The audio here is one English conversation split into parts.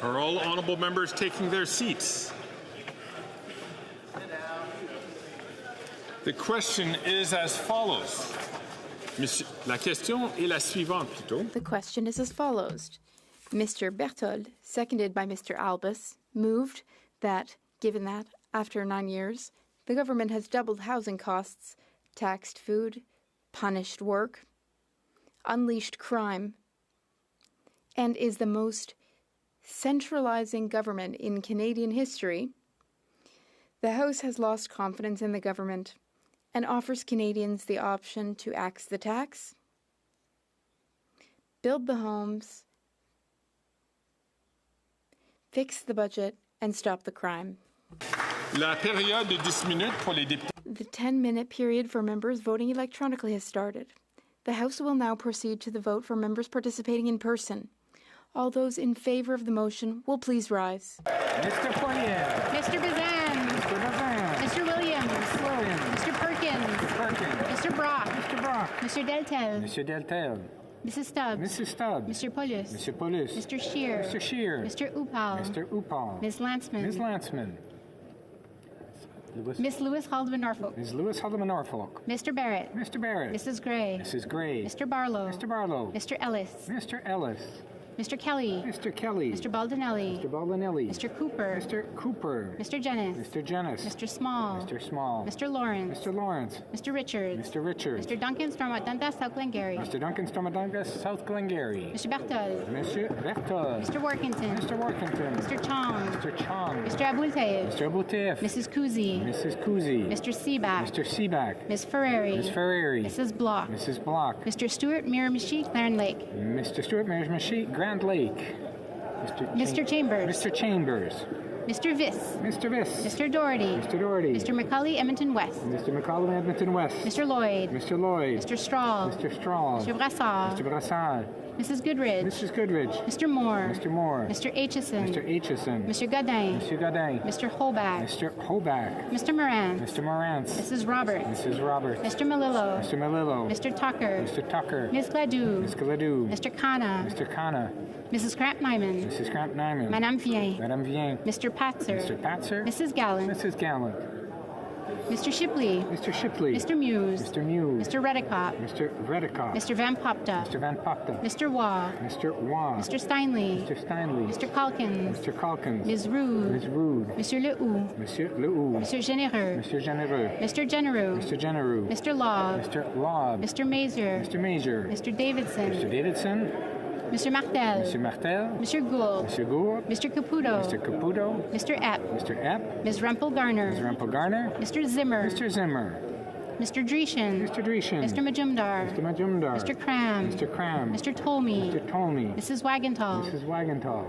Are all honourable members taking their seats? The question is as follows. La question est la suivante, plutôt. The question is as follows. Mr. Berthold, seconded by Mr. Albus, moved that, given that, after 9 years, the government has doubled housing costs, taxed food, punished work, unleashed crime, and is the most centralizing government in Canadian history, the House has lost confidence in the government and offers Canadians the option to axe the tax, build the homes, fix the budget, and stop the crime. La période de 10 minutes pour les députés. The 10-minute period for members voting electronically has started. The House will now proceed to the vote for members participating in person. All those in favor of the motion will please rise. Mr. Poirier. Mr. Bazan. Mr. Bazan. Mr. Williams. Williams. Mr. Perkins. Perkins. Mr. Brock. Mr. Brock. Mr. Deltel. Mr. Deltel. Mrs. Stubbs. Mrs. Stubbs. Mr. Paulus. Mr. Paulus. Mr. Scheer. Mr. Scheer. Mr. Upal. Mr. Upal. Ms. Lantzman. Ms. Lantzman. Miss Lewis Haldeman Norfolk. Ms. Lewis Haldeman Norfolk. Mr. Barrett. Mr. Barrett. Mrs. Gray. Mrs. Gray. Mr. Barlow. Mr. Barlow. Mr. Ellis. Mr. Ellis. Mr. Kelly. Mr. Kelly. Mr. Baldinelli. Mr. Baldinelli. Mr. Cooper. Mr. Cooper. Mr. Jennis. Mr. Jennis. Mr. Small. Mr. Small. Mr. Lawrence. Mr. Lawrence. Mr. Richards. Mr. Richards. Mr. Duncan Stormont Dundas, South Glengarry. Mr. Duncan Stormadunga, South Glengarry. Mr. Berthold. Mr. Berthold. Mr. Workington. Mr. Workington. Mr. Chong. Mr. Chong. Mr. Abultayev. Mr. Abouteff. Mrs. Kuzi. Mrs. Kuzi. Mr. Seaback. Mr. Seaback. Ms. Ferrari. Ms. Ferrari. Mrs. Block. Mrs. Block. Mr. Stewart Miramichi, Clarence Lake. Mr. Stewart Miramichi, Grand Lake. Mr. Chambers. Mr. Chambers. Mr. Viss. Mr. Viss. Mr. Doherty. Mr. Doherty. Mr. McCully, Edmonton West. Mr. McCollum, Edmonton West. Mr. Lloyd. Mr. Lloyd. Mr. Strahl. Mr. Strahl. Mr. Brassard. Mr. Brassard. Mrs. Goodridge. Mrs. Goodridge. Mr. Moore. Mr. Moore. Mr. Aitchison. Mr. Aitchison. Mr. Godin. Mr. Godin. Mr. Holback. Mr. Holback. Mr. Moran. Mr. Morantz. Mrs. Roberts. Mrs. Roberts. Mr. Malillo. Mr. Malillo. Mr. Tucker. Mr. Tucker. Ms. Gladue. Ms. Gladue. Mr. Khanna. Mr. Khanna. Mrs. Cramp-Nyman. Mrs. Cramp-Nyman. Madame Vien. Madame Vien. Mr. Patzer. Mr. Patzer. Mrs. Gallant. Mrs. Gallant. Mr. Shipley. Mr. Shipley. Mr. Muse. Mr. Muse. Mr. Redicott. Mr. Redicott. Mr. Van Popta. Mr. Van Popta. Mr. Waugh. Mr. Waugh. Mr. Steinley. Mr. Steinley. Mr. Calkins. Mr. Calkins. Ms. Rude. Ms. Rude. Monsieur Lehoux. Monsieur Lehoux. Monsieur Généreux. Monsieur Généreux. Mr. Genereux. Mr. Genereux. Mr. Law. Mr. Laub. Mr. Mazer. Mr. Major. Mr. Davidson. Mr. Davidson. Mr. Martel. Mr. Martel. Mr. Gould. Mr. Gould. Mr. Caputo. Mr. Caputo. Mr. Epp. Mr. Epp. Ms. Rempel Garner. Mr. Rempel Garner. Mr. Zimmer. Mr. Zimmer. Mr. Dreeshen. Mr. Dreeshen. Mr. Majumdar. Mr. Majumdar. Mr. Cram. Mr. Cram. Mr. Tolmie. Mr. Tolmie. Mrs. Wagenthal. Mrs. Wagenthal.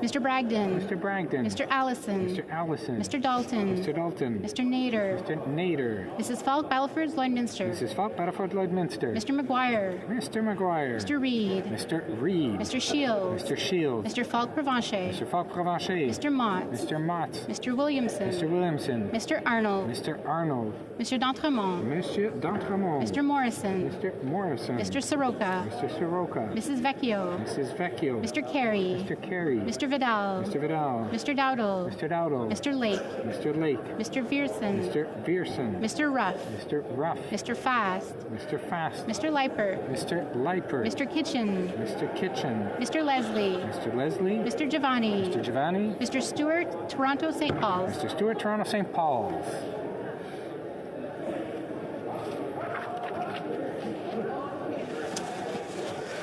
Mr. Bragdon. Mr. Bragdon. Mr. Allison. Mr. Allison. Mr. Dalton. Mr. Dalton. Mr. Nader. Mr. Nader. Mrs. Falk Battleford Lloydminster. Mrs. Falk Battleford Lloydminster. Mr. McGuire. Mr. McGuire. Mr. Reed. Mr. Reed. Mr. Shields. Mr. Shields. Mr. Falk Provencher. Mr. Falk Provencher. Mr. Mott. Mr. Mott. Mr. Williamson. Mr. Williamson. Mr. Arnold. Mr. Arnold. Mr. D'Entremont. Monsieur D'Entremont. Mr. Morrison. Mr. Morrison. Mr. Soroka. Mr. Soroka. Mrs. Vecchio. Mrs. Vecchio. Mr. Carey. Mr. Carey. Mr. Vidal. Mr. Vidal. Mr. Dowdle. Mr. Dowdle. Mr. Lake. Mr. Lake. Mr. Vierson. Mr. Vierson. Mr. Ruff. Mr. Ruff. Mr. Fast. Mr. Fast. Mr. Liper. Mr. Liper. Mr. Kitchen. Mr. Kitchen. Mr. Leslie. Mr. Leslie. Mr. Giovanni. Mr. Giovanni. Mr. Stewart, Toronto, St. Paul's. Mr. Stewart, Toronto, St. Paul's.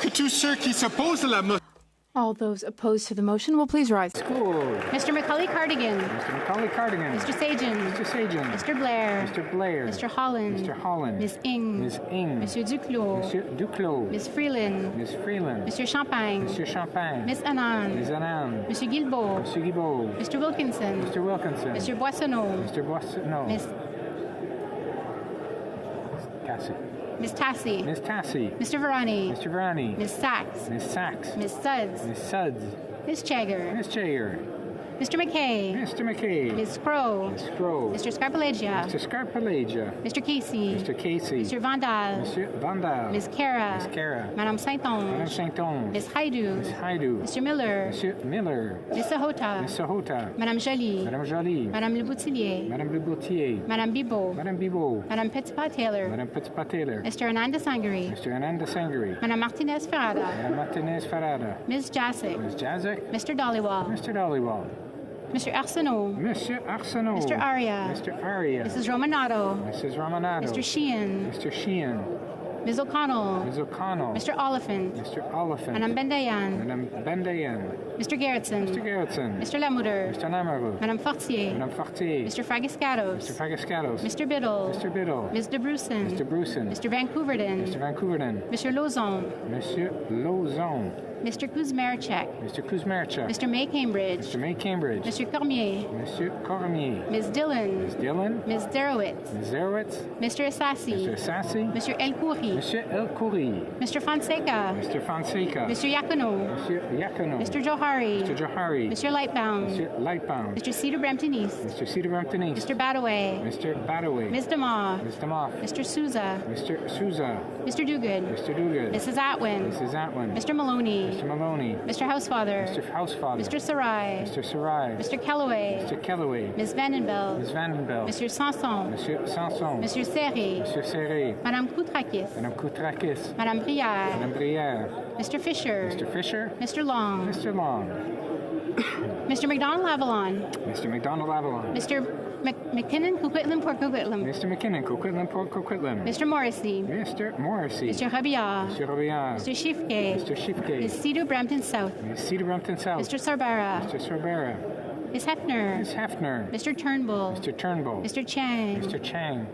Que tous ceux qui s'opposent à la motion. All those opposed to the motion will please rise. School. Mr. Macaulay Cardigan. Mr. Macaulay Cardigan. Mr. Sajan. Mr. Sajan. Mr. Blair. Mr. Blair. Mr. Holland. Mr. Holland. Ms. Ing. Ms. Ing. Monsieur Duclos. Monsieur Duclos. Ms. Freeland. Ms. Freeland. Monsieur Champagne. Monsieur Champagne. Ms. Anand. Ms. Anand. Monsieur Guilbeault. Monsieur Guibault. Mr. Wilkinson. Mr. Wilkinson. Monsieur Boissonneau. Mr. Boissonneau. Ms. Cassie. Ms. Tassie. Ms. Tassie. Mr. Varani. Mr. Varani. Ms. Sachs. Ms. Sachs. Ms. Suds. Ms. Suds. Ms. Chagger. Ms. Chayer. Mr. McKay. Mr. McKay. Ms. Crow. Ms. Crow. Mr. Scarpalegia. Mr. Scarpalegia. Mr. Casey. Mr. Casey. Mr. Vandal. Monsieur Vandal. Ms. Cara. Ms. Cara. Madame Madame Saint-Onge. Saint-Onge. Ms. Haidu. Ms. Haidu. Mr. Miller. Monsieur Miller. Ms. Sahota. Ms. Sahota. Madame Joly. Madame Joly. Madame Le Boutillier. Madame Le Boutier. Madame Bibot. Madame Bibot. Madame Petitpas-Taylor. Madame Petitpas-Taylor. Mr. Ananda Sangari. Mr. Ananda Sangari. Madame Martinez Ferrada. Madame Martinez Farada. Ms. Jasic. Ms. Jazik. Mr. Dollywall. Mr. Dollywall. Mr. Arsenault. Monsieur Arsenault. Mr. Aria. Mr. Aria. Mrs. Romanato. Mrs. Romanato. Mr. Sheehan. Mr. Sheehan. Ms. O'Connell. Ms. O'Connell. Mr. Oliphant. Mr. Oliphant. Madame Bendayan. Madame Bendayan. Mr. Gerritsen. Mr. Gerritsen. Mr. Lamoureux. Mr. Lamoureux. Madame Fortier. Madame Fortier. Mr. Fragiscatos. Mr. Fagascatos. Mr. Biddle. Mr. Biddle. Ms. de Brusen. Mr. Brusen. Mr. Vancouverden. Mr. Vancouverden. Mr. Lozon. Monsieur Lozon. Mr. Kuzmarchek. Mr. Kuzmarchuk. Mr. May Cambridge. Mr. May Cambridge. Mr. Cormier. Monsieur Cormier. Ms. Dillon. Ms. Dillon. Ms. Derowitz. Ms. Zerowitz. Mr. Assassi. Mr. Sassy. Mr. El Khoury. Monsieur El Khoury. Mr. Fonseca. Mr. Fonseca. Mr. Yacono. Monsieur Yacono. Mr. Johari. Mr. Johari. Mr. Lightbound. Mr. Lightbound. Mr. Cedar Brampton East. Mr. Cedar Brampton East. Mr. Badaway. Mr. Badaway. Ms. DeMar. Ms. Demoff. Mr. Souza. Mr. Souza. Mr. Duguid. Mr. Duguid. Mrs. Atwin. Mrs. Atwin. Mr. Maloney. Mr. Maloney. Mr. Housefather. Mr. Housefather. Mr. Sarai. Mr. Sarai. Mr. Kellaway. Mr. Kellaway. Ms. Vandenbell. Ms. Vandenbell. Mr. Sanson. Monsieur Sanson. Monsieur Serré. Monsieur Serré. Madame Koutrakis. Madame Koutrakis. Madame Brière. Madame Brière. Mr. Fisher. Mr. Fisher. Mr. Long. Mr. Long. Mr. McDonald Avalon. Mr. McDonald Avalon. Mr. McKinnon Coquitlam Port Coquitlam. Mr. McKinnon, Coquitlam, Port Coquitlam. Mr. Morrissey. Mr. Morrissey. Mr. Robillard. Mr. Robillard. Mr. Shifke. Mr. Shifke. Ms. Cedar Brampton South. Ms. Cedar Brampton South. Mr. Sarbara. Mr. Sorbera. Ms. Hefner. Ms. Hefner. Mr. Turnbull. Mr. Turnbull. Mr. Chang. Mr. Chang.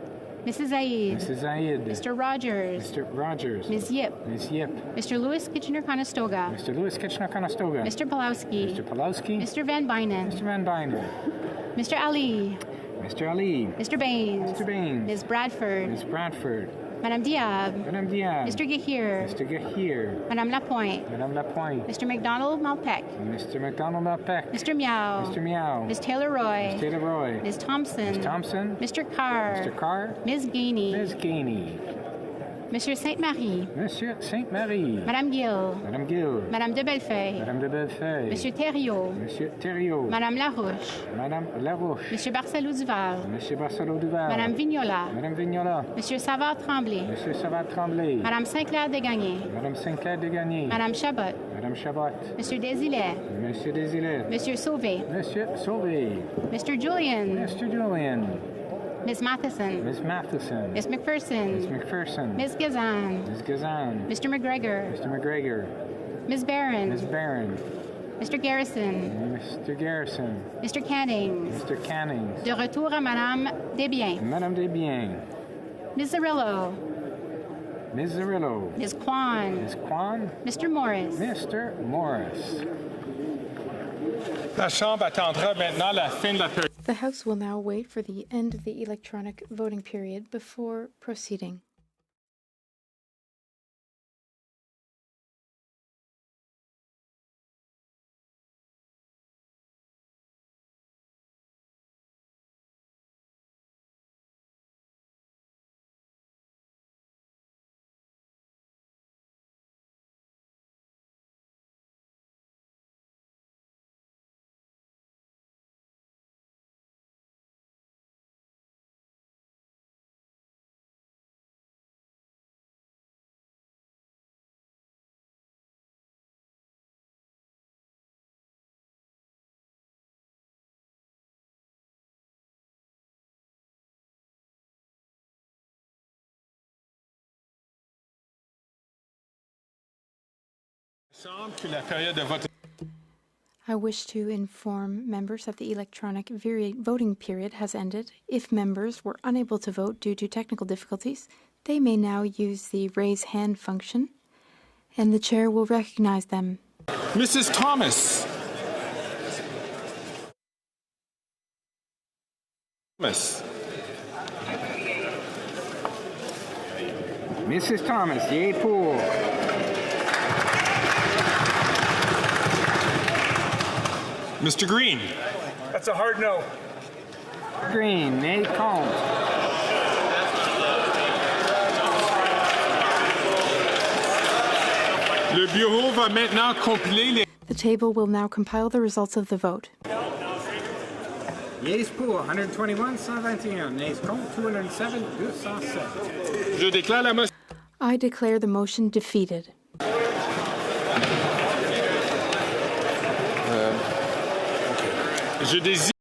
Mrs. Zaid. Mrs. Zayed. Mr. Rogers. Mr. Rogers. Ms. Yip. Ms. Yip. Mr. Lewis Kitchener-Conestoga. Mr. Lewis Kitchener-Conestoga. Mr. Pulowski. Mr. Pulowski. Mr. Van Bynen. Mr. Van Bynen. Mr. Ali. Mr. Ali. Mr. Baines. Mr. Baines. Ms. Bradford. Ms. Bradford. Madame Diab. Madame Diab. Mr. Gahir. Mr. Gahir. Madame Lapointe. Madame Lapointe. Mr. McDonald Malpeck. Mr. McDonald Malpeck. Mr. Meow. Mr. Meow. Ms. Taylor Roy. Ms. Taylor Roy. Ms. Thompson. Ms. Thompson. Mr. Carr. Mr. Carr. Ms. Gainey. Ms. Gainey. Monsieur Sainte-Marie. Monsieur Sainte-Marie. Madame Gill. Madame Gill. Madame de Bellefeuille. Madame de Bellefeuille. Monsieur Thériault. Monsieur Thériault. Madame Larouche. Madame Larouche. Monsieur Barcelou Duval. Monsieur Barcelo Duval. Madame Vignola. Madame Vignola. Monsieur Savard Tremblay. Monsieur Savard Tremblay. Madame Sinclair Desgagnés. Madame Sinclair Desgagnés. Madame Chabot. Madame Chabot. Monsieur Desilets. Monsieur Desilets. Monsieur Sauvé. Monsieur Sauvé. Mr. Julian. Mr. Julian. Ms. Matheson. Miss Matheson. Ms. McPherson. Miss McPherson. Ms. Gazan. Ms. Gazan. Mr. McGregor. Mr. McGregor. Ms. Barron. Ms. Barron. Mr. Garrison. Mr. Garrison. Mr. Canning. Mr. Canning. De retour à Madame Desbiens. Madame Desbiens. Ms. Zarillo. Ms. Zarillo. Ms. Kwan. Ms. Kwan. Mr. Morris. Mr. Morris. La Chambre attendra maintenant la fin de la période. The House will now wait for the end of the electronic voting period before proceeding. Chambre que la période de vote. I wish to inform members that the electronic voting period has ended. If members were unable to vote due to technical difficulties, they may now use the raise hand function, and the chair will recognize them. Mrs. Thomas. Thomas. Mrs. Thomas, yea pour. Mr. Green. That's a hard no. Green, nay, contre. Le bureau va maintenant compiler les... The table will now compile the results of the vote. Yeas pour, 121, 121. Nays contre, 207, 207. Je déclare la motion. I declare the motion defeated. Je désire